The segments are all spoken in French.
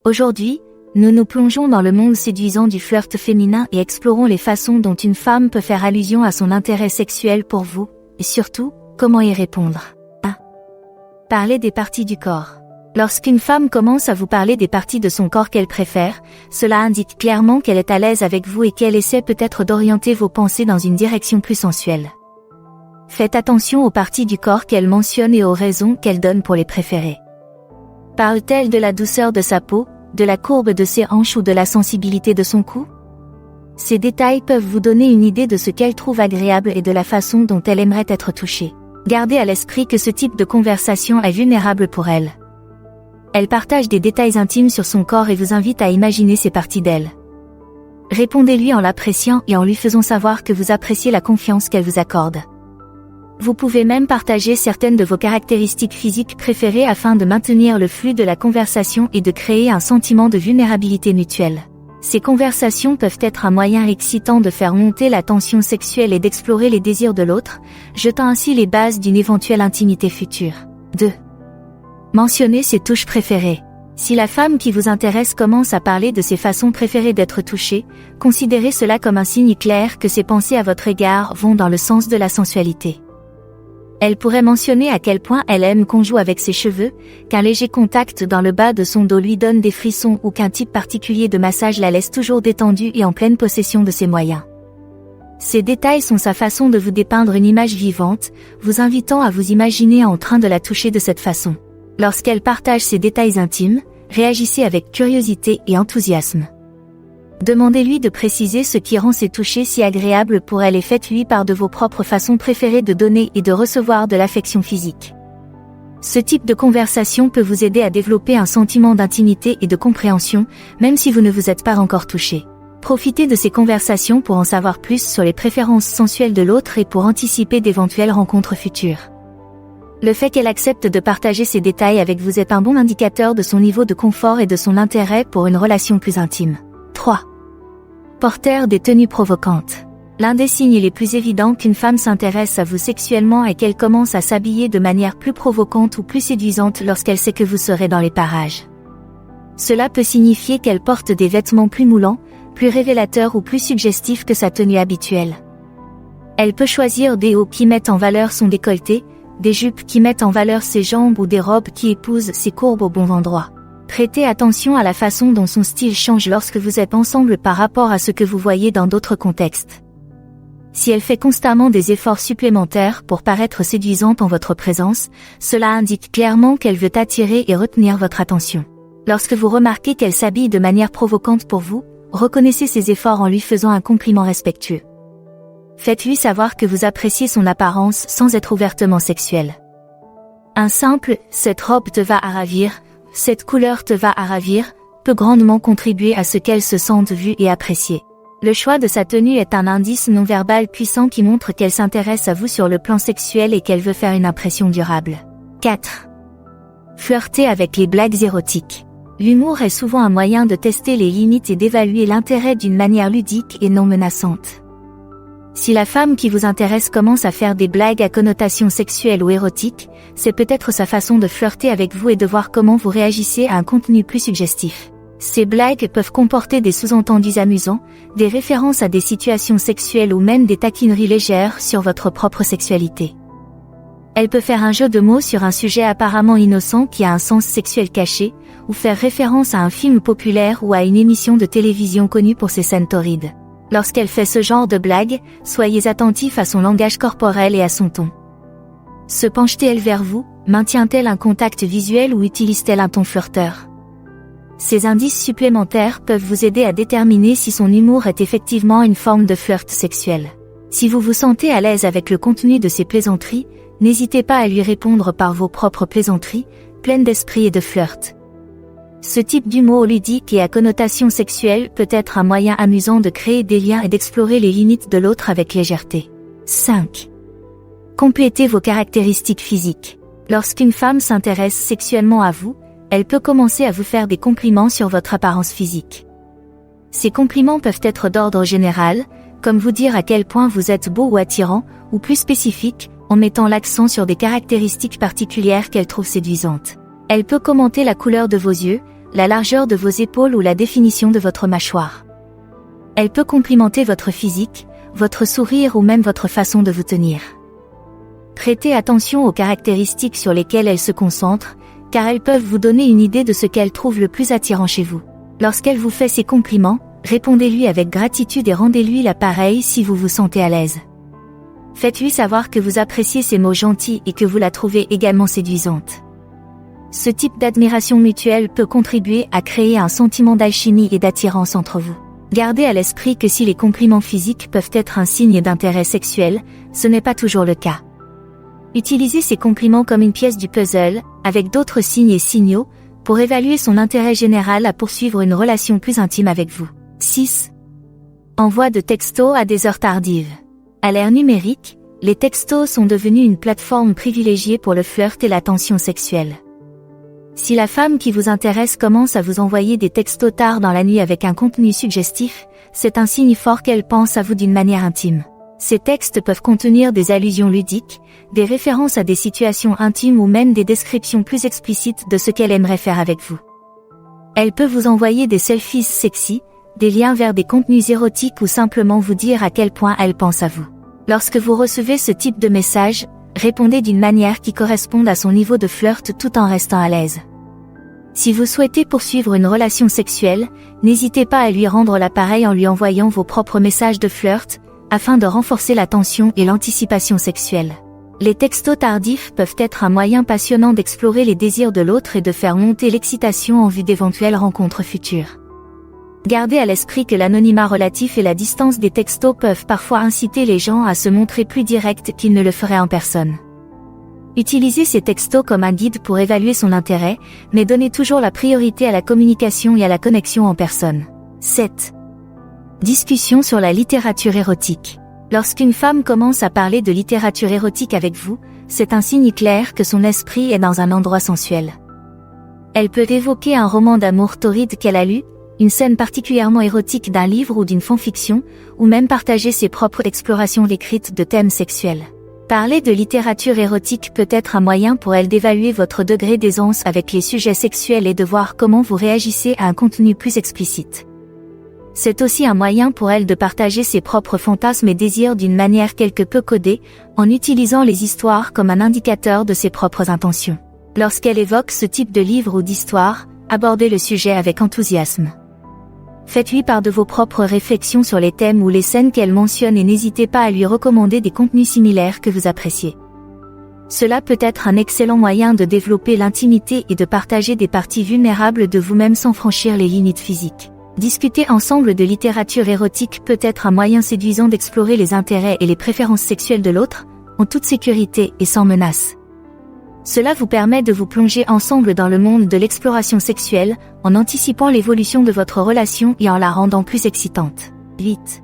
Aujourd'hui, nous nous plongeons dans le monde séduisant du flirt féminin et explorons les façons dont une femme peut faire allusion à son intérêt sexuel pour vous, et surtout, comment y répondre. 1. Parler des parties du corps. Lorsqu'une femme commence à vous parler des parties de son corps qu'elle préfère, cela indique clairement qu'elle est à l'aise avec vous et qu'elle essaie peut-être d'orienter vos pensées dans une direction plus sensuelle. Faites attention aux parties du corps qu'elle mentionne et aux raisons qu'elle donne pour les préférer. Parle-t-elle de la douceur de sa peau, de la courbe de ses hanches ou de la sensibilité de son cou? Ces détails peuvent vous donner une idée de ce qu'elle trouve agréable et de la façon dont elle aimerait être touchée. Gardez à l'esprit que ce type de conversation est vulnérable pour elle. Elle partage des détails intimes sur son corps et vous invite à imaginer ces parties d'elle. Répondez-lui en l'appréciant et en lui faisant savoir que vous appréciez la confiance qu'elle vous accorde. Vous pouvez même partager certaines de vos caractéristiques physiques préférées afin de maintenir le flux de la conversation et de créer un sentiment de vulnérabilité mutuelle. Ces conversations peuvent être un moyen excitant de faire monter la tension sexuelle et d'explorer les désirs de l'autre, jetant ainsi les bases d'une éventuelle intimité future. 2. Mentionnez ses touches préférées. Si la femme qui vous intéresse commence à parler de ses façons préférées d'être touchée, considérez cela comme un signe clair que ses pensées à votre égard vont dans le sens de la sensualité. Elle pourrait mentionner à quel point elle aime qu'on joue avec ses cheveux, qu'un léger contact dans le bas de son dos lui donne des frissons ou qu'un type particulier de massage la laisse toujours détendue et en pleine possession de ses moyens. Ces détails sont sa façon de vous dépeindre une image vivante, vous invitant à vous imaginer en train de la toucher de cette façon. Lorsqu'elle partage ces détails intimes, réagissez avec curiosité et enthousiasme. Demandez-lui de préciser ce qui rend ces touchés si agréables pour elle et faites-lui part de vos propres façons préférées de donner et de recevoir de l'affection physique. Ce type de conversation peut vous aider à développer un sentiment d'intimité et de compréhension, même si vous ne vous êtes pas encore touché. Profitez de ces conversations pour en savoir plus sur les préférences sensuelles de l'autre et pour anticiper d'éventuelles rencontres futures. Le fait qu'elle accepte de partager ces détails avec vous est un bon indicateur de son niveau de confort et de son intérêt pour une relation plus intime. 3. Porteur des tenues provocantes. L'un des signes les plus évidents qu'une femme s'intéresse à vous sexuellement est qu'elle commence à s'habiller de manière plus provocante ou plus séduisante lorsqu'elle sait que vous serez dans les parages. Cela peut signifier qu'elle porte des vêtements plus moulants, plus révélateurs ou plus suggestifs que sa tenue habituelle. Elle peut choisir des hauts qui mettent en valeur son décolleté, des jupes qui mettent en valeur ses jambes ou des robes qui épousent ses courbes au bon endroit. Prêtez attention à la façon dont son style change lorsque vous êtes ensemble par rapport à ce que vous voyez dans d'autres contextes. Si elle fait constamment des efforts supplémentaires pour paraître séduisante en votre présence, cela indique clairement qu'elle veut attirer et retenir votre attention. Lorsque vous remarquez qu'elle s'habille de manière provocante pour vous, reconnaissez ses efforts en lui faisant un compliment respectueux. Faites-lui savoir que vous appréciez son apparence sans être ouvertement sexuel. Un simple « cette robe te va à ravir », « cette couleur te va à ravir » peut grandement contribuer à ce qu'elle se sente vue et appréciée. Le choix de sa tenue est un indice non-verbal puissant qui montre qu'elle s'intéresse à vous sur le plan sexuel et qu'elle veut faire une impression durable. 4. Flirter avec les blagues érotiques. L'humour est souvent un moyen de tester les limites et d'évaluer l'intérêt d'une manière ludique et non menaçante. Si la femme qui vous intéresse commence à faire des blagues à connotation sexuelle ou érotique, c'est peut-être sa façon de flirter avec vous et de voir comment vous réagissez à un contenu plus suggestif. Ces blagues peuvent comporter des sous-entendus amusants, des références à des situations sexuelles ou même des taquineries légères sur votre propre sexualité. Elle peut faire un jeu de mots sur un sujet apparemment innocent qui a un sens sexuel caché, ou faire référence à un film populaire ou à une émission de télévision connue pour ses scènes torrides. Lorsqu'elle fait ce genre de blagues, soyez attentifs à son langage corporel et à son ton. Se penche-t-elle vers vous, maintient-elle un contact visuel ou utilise-t-elle un ton flirteur? Ces indices supplémentaires peuvent vous aider à déterminer si son humour est effectivement une forme de flirt sexuel. Si vous vous sentez à l'aise avec le contenu de ses plaisanteries, n'hésitez pas à lui répondre par vos propres plaisanteries, pleines d'esprit et de flirt. Ce type d'humour ludique et à connotation sexuelle peut être un moyen amusant de créer des liens et d'explorer les limites de l'autre avec légèreté. 5. Complétez vos caractéristiques physiques. Lorsqu'une femme s'intéresse sexuellement à vous, elle peut commencer à vous faire des compliments sur votre apparence physique. Ces compliments peuvent être d'ordre général, comme vous dire à quel point vous êtes beau ou attirant, ou plus spécifique, en mettant l'accent sur des caractéristiques particulières qu'elle trouve séduisantes. Elle peut commenter la couleur de vos yeux, la largeur de vos épaules ou la définition de votre mâchoire. Elle peut complimenter votre physique, votre sourire ou même votre façon de vous tenir. Prêtez attention aux caractéristiques sur lesquelles elle se concentre, car elles peuvent vous donner une idée de ce qu'elle trouve le plus attirant chez vous. Lorsqu'elle vous fait ses compliments, répondez-lui avec gratitude et rendez-lui l'appareil si vous vous sentez à l'aise. Faites-lui savoir que vous appréciez ses mots gentils et que vous la trouvez également séduisante. Ce type d'admiration mutuelle peut contribuer à créer un sentiment d'alchimie et d'attirance entre vous. Gardez à l'esprit que si les compliments physiques peuvent être un signe d'intérêt sexuel, ce n'est pas toujours le cas. Utilisez ces compliments comme une pièce du puzzle, avec d'autres signes et signaux, pour évaluer son intérêt général à poursuivre une relation plus intime avec vous. 6. Envoi de textos à des heures tardives. À l'ère numérique, les textos sont devenus une plateforme privilégiée pour le flirt et l'attention sexuelle. Si la femme qui vous intéresse commence à vous envoyer des textos tard dans la nuit avec un contenu suggestif, c'est un signe fort qu'elle pense à vous d'une manière intime. Ces textes peuvent contenir des allusions ludiques, des références à des situations intimes ou même des descriptions plus explicites de ce qu'elle aimerait faire avec vous. Elle peut vous envoyer des selfies sexy, des liens vers des contenus érotiques ou simplement vous dire à quel point elle pense à vous. Lorsque vous recevez ce type de message, répondez d'une manière qui corresponde à son niveau de flirt tout en restant à l'aise. Si vous souhaitez poursuivre une relation sexuelle, n'hésitez pas à lui rendre l'appareil en lui envoyant vos propres messages de flirt, afin de renforcer la tension et l'anticipation sexuelle. Les textos tardifs peuvent être un moyen passionnant d'explorer les désirs de l'autre et de faire monter l'excitation en vue d'éventuelles rencontres futures. Gardez à l'esprit que l'anonymat relatif et la distance des textos peuvent parfois inciter les gens à se montrer plus directs qu'ils ne le feraient en personne. Utilisez ces textos comme un guide pour évaluer son intérêt, mais donnez toujours la priorité à la communication et à la connexion en personne. 7. Discussion sur la littérature érotique. Lorsqu'une femme commence à parler de littérature érotique avec vous, c'est un signe clair que son esprit est dans un endroit sensuel. Elle peut évoquer un roman d'amour torride qu'elle a lu, une scène particulièrement érotique d'un livre ou d'une fanfiction, ou même partager ses propres explorations écrites de thèmes sexuels. Parler de littérature érotique peut être un moyen pour elle d'évaluer votre degré d'aisance avec les sujets sexuels et de voir comment vous réagissez à un contenu plus explicite. C'est aussi un moyen pour elle de partager ses propres fantasmes et désirs d'une manière quelque peu codée, en utilisant les histoires comme un indicateur de ses propres intentions. Lorsqu'elle évoque ce type de livre ou d'histoire, abordez le sujet avec enthousiasme. Faites-lui part de vos propres réflexions sur les thèmes ou les scènes qu'elle mentionne et n'hésitez pas à lui recommander des contenus similaires que vous appréciez. Cela peut être un excellent moyen de développer l'intimité et de partager des parties vulnérables de vous-même sans franchir les limites physiques. Discuter ensemble de littérature érotique peut être un moyen séduisant d'explorer les intérêts et les préférences sexuelles de l'autre, en toute sécurité et sans menace. Cela vous permet de vous plonger ensemble dans le monde de l'exploration sexuelle, en anticipant l'évolution de votre relation et en la rendant plus excitante. 8.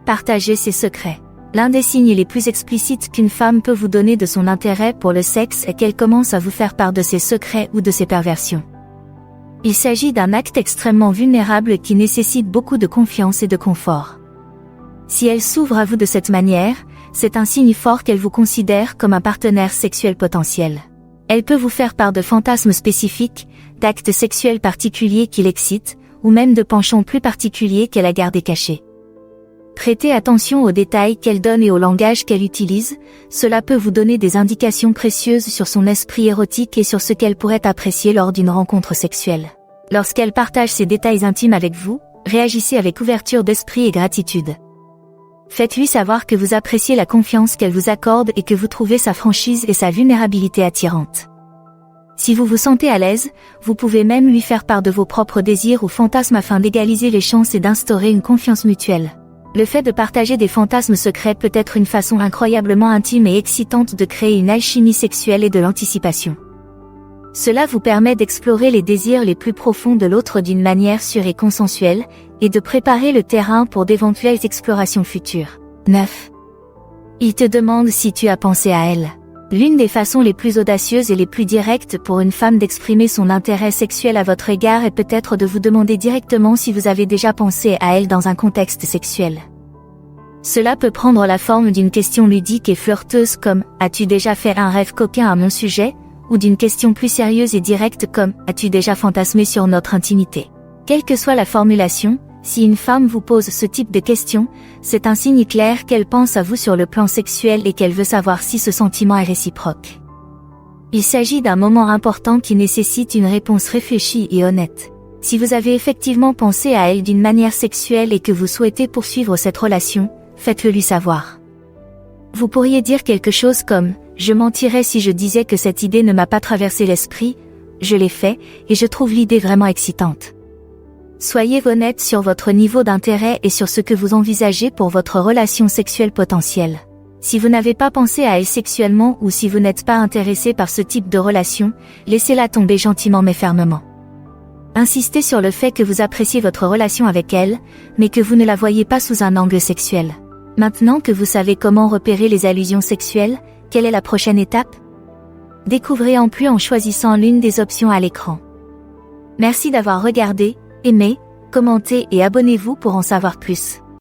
Partagez ses secrets. L'un des signes les plus explicites qu'une femme peut vous donner de son intérêt pour le sexe est qu'elle commence à vous faire part de ses secrets ou de ses perversions. Il s'agit d'un acte extrêmement vulnérable qui nécessite beaucoup de confiance et de confort. Si elle s'ouvre à vous de cette manière, c'est un signe fort qu'elle vous considère comme un partenaire sexuel potentiel. Elle peut vous faire part de fantasmes spécifiques, d'actes sexuels particuliers qui l'excitent, ou même de penchants plus particuliers qu'elle a gardés cachés. Prêtez attention aux détails qu'elle donne et au langage qu'elle utilise, cela peut vous donner des indications précieuses sur son esprit érotique et sur ce qu'elle pourrait apprécier lors d'une rencontre sexuelle. Lorsqu'elle partage ces détails intimes avec vous, réagissez avec ouverture d'esprit et gratitude. Faites-lui savoir que vous appréciez la confiance qu'elle vous accorde et que vous trouvez sa franchise et sa vulnérabilité attirantes. Si vous vous sentez à l'aise, vous pouvez même lui faire part de vos propres désirs ou fantasmes afin d'égaliser les chances et d'instaurer une confiance mutuelle. Le fait de partager des fantasmes secrets peut être une façon incroyablement intime et excitante de créer une alchimie sexuelle et de l'anticipation. Cela vous permet d'explorer les désirs les plus profonds de l'autre d'une manière sûre et consensuelle, et de préparer le terrain pour d'éventuelles explorations futures. 9. Il te demande si tu as pensé à elle. L'une des façons les plus audacieuses et les plus directes pour une femme d'exprimer son intérêt sexuel à votre égard est peut-être de vous demander directement si vous avez déjà pensé à elle dans un contexte sexuel. Cela peut prendre la forme d'une question ludique et flirteuse comme « As-tu déjà fait un rêve coquin à mon sujet ?» ou d'une question plus sérieuse et directe comme « As-tu déjà fantasmé sur notre intimité ?» Quelle que soit la formulation, si une femme vous pose ce type de questions, c'est un signe clair qu'elle pense à vous sur le plan sexuel et qu'elle veut savoir si ce sentiment est réciproque. Il s'agit d'un moment important qui nécessite une réponse réfléchie et honnête. Si vous avez effectivement pensé à elle d'une manière sexuelle et que vous souhaitez poursuivre cette relation, faites-le lui savoir. Vous pourriez dire quelque chose comme « Je mentirais si je disais que cette idée ne m'a pas traversé l'esprit, je l'ai fait, et je trouve l'idée vraiment excitante. » Soyez honnête sur votre niveau d'intérêt et sur ce que vous envisagez pour votre relation sexuelle potentielle. Si vous n'avez pas pensé à elle sexuellement ou si vous n'êtes pas intéressé par ce type de relation, laissez-la tomber gentiment mais fermement. Insistez sur le fait que vous appréciez votre relation avec elle, mais que vous ne la voyez pas sous un angle sexuel. Maintenant que vous savez comment repérer les allusions sexuelles, quelle est la prochaine étape? Découvrez en plus en choisissant l'une des options à l'écran. Merci d'avoir regardé, aimé, commentez et abonnez-vous pour en savoir plus.